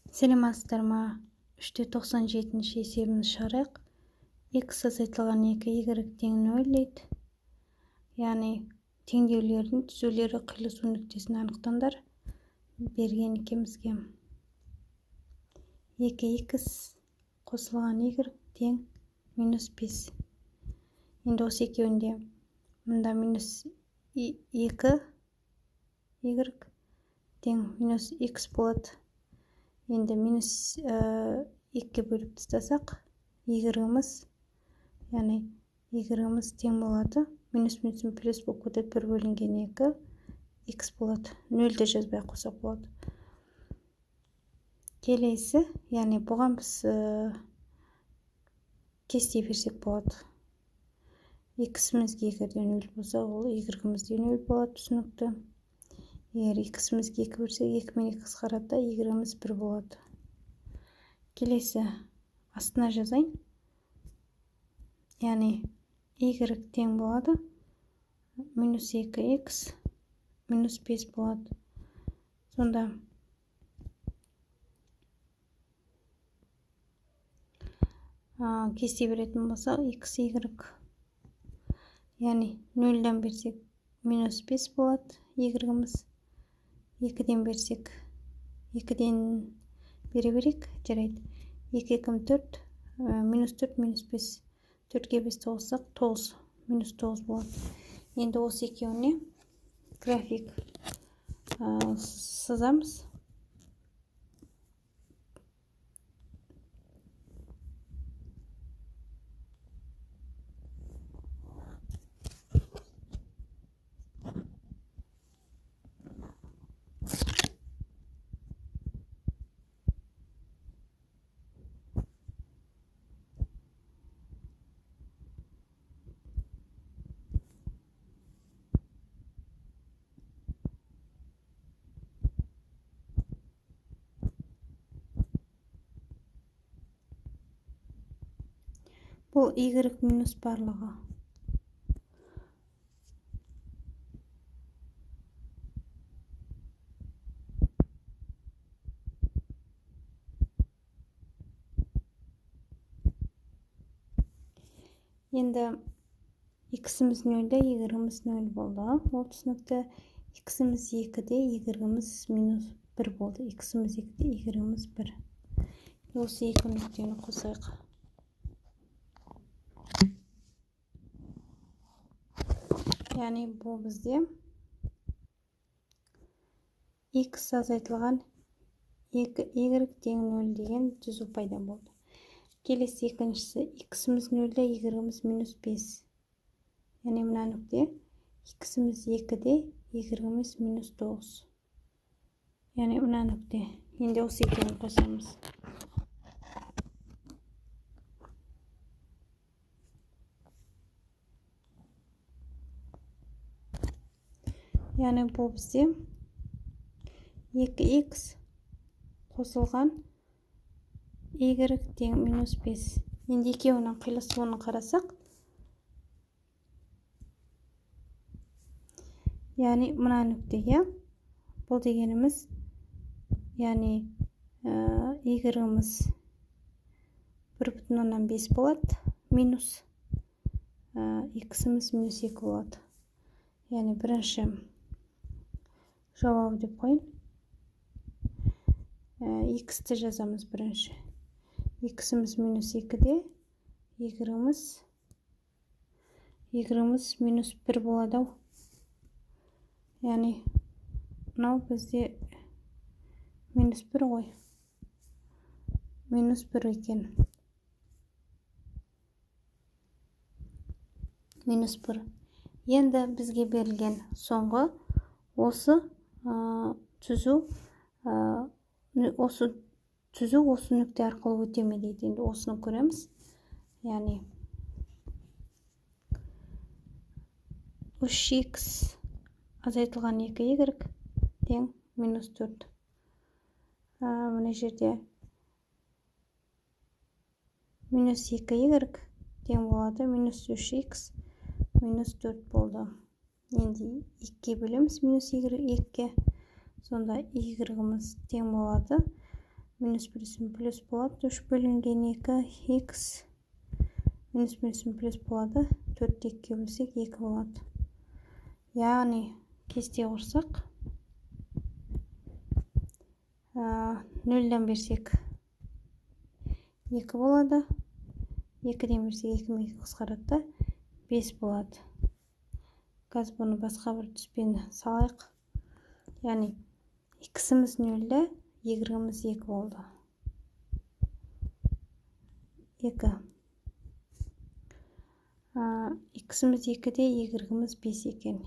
Саламатсыздар ма? 397 есебіміз шығарайық. X азайтылған 2 y тең 0 дейді. Яғни теңдеулердің түзулері қиылысу нүктесін анықтаңдар. Берген екенбізге 2x қосылған y тең -5. Енді осы екеуінде мұнда -2 y тең -x болады. Енді -2 бөліп тастасақ, y-іміз, яғни y-іміз тең болады. Минус плюс болып кетеді, 1 бөлінген 2 x болады. 0-ді жазбай қосақ болады. Келесі, яғни бұған біз кесте берсек болады. X-імізге егерде 0 болса, ол y-імізде 0 болады түсінікті. Егер x-імізге 2 берсек, 2 мен 2 қысқарады, y-іміз 1 болады. Келесі, астына жазайын. Яғни y тең болады. -2x -5 болады. Сонда кесте беретін болса, x, y. Яғни 0-дан берсек -5 болады. Y-іміз 2-ден берсек 2-ден бере берек, жарайды. 2 кім 4, -4, -5. 4-ге 5 тоғызсақ, 9, -9 болады. Енді осы екеуіне график сызамыз. Бұл y минус барлығы. Енді x-іміз 0-де, y-іміз 0 болды. Ол түсінікті. X-іміз 2-де, y-іміз -1 болды. X-іміз 2-де, y-іміз 1. Осы екі нүктені қосайық. Яғни бұл бізде x азайтылған 2y тең 0 деген түзу пайда болды. Келесі екіншісі, x-іміз 0-де, y-іміз -5. Яғни мына нүкте x-іміз 2-де, y-іміз -9. Яғни мына нүкте. Енді осы екеуін қосамыз. Яғни бұл бізде 2x қосылған y тең -5. Енді екеуінің қиылысуын қарасақ, яғни мына нүктеге бұл дегеніміз, яғни y-іміз 1,5 болады, минус x-іміз -2 болады. Яғни бірінші жауабы деп қойын. X-ті жазамыз бірінші. X-іміз -2-де, y-іміз -1 болады. Яғни мынау бізде -1 ғой. -1 екен. -1. Енді бізге берілген соңғы осы түзу осы нүкте арқылы өте ме дейді. Енді осыны көреміз. Яғни 3x азайтылған 2y тең -4. Мына жерде -2y тең болады, -3x -4 болды. Енді 2-ге бөлеміз -2-ге. Сонда y-іміз тең болады. минус плюсім плюс болады. 3 бөлінген 2 х минус плюсім плюс болады. 4-ті 2-ге бөлсек 2 болады. Яғни кесте құрсақ 0-дан берсек 2 болады. 2-ден берсек 2 мен 2 қысқарады, 5 болады. Қазір бұны басқа бір түспен салайық. Яғни x-іміз 0-да, y-іміз 2 болды. 2. X-іміз 2-де, y-іміз 5 екен.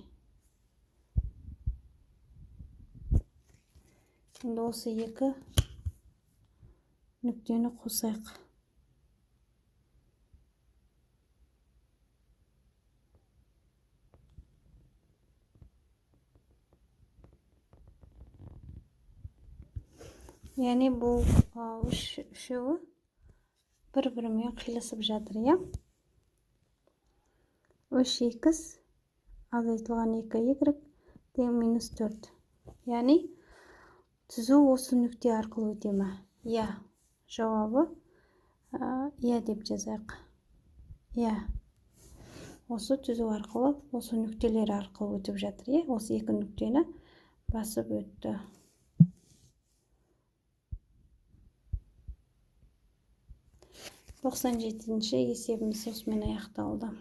Енді осы 2 нүктені қосайық. Яғни бұл үшеуі бір-бірімен қиылысып жатыр, иә? 3x азайтылған 2y тең минус 4. Яғни түзу осы нүкте арқылы өте ме? Иә. Жауабы иә деп жазайық. Иә. Осы түзу арқылы, осы нүктелер арқылы өтіп жатыр, иә? Осы 2 нүктені басып өтті. Тоқсан жетінші есебіміз осымен аяқталды.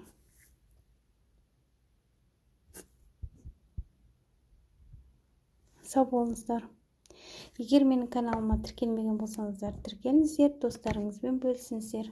Сау болыңыздар. Егер менің каналыма тіркелмеген болсаңыздар, тіркеліңіздер, достарыңызбен бөлісіңіздер.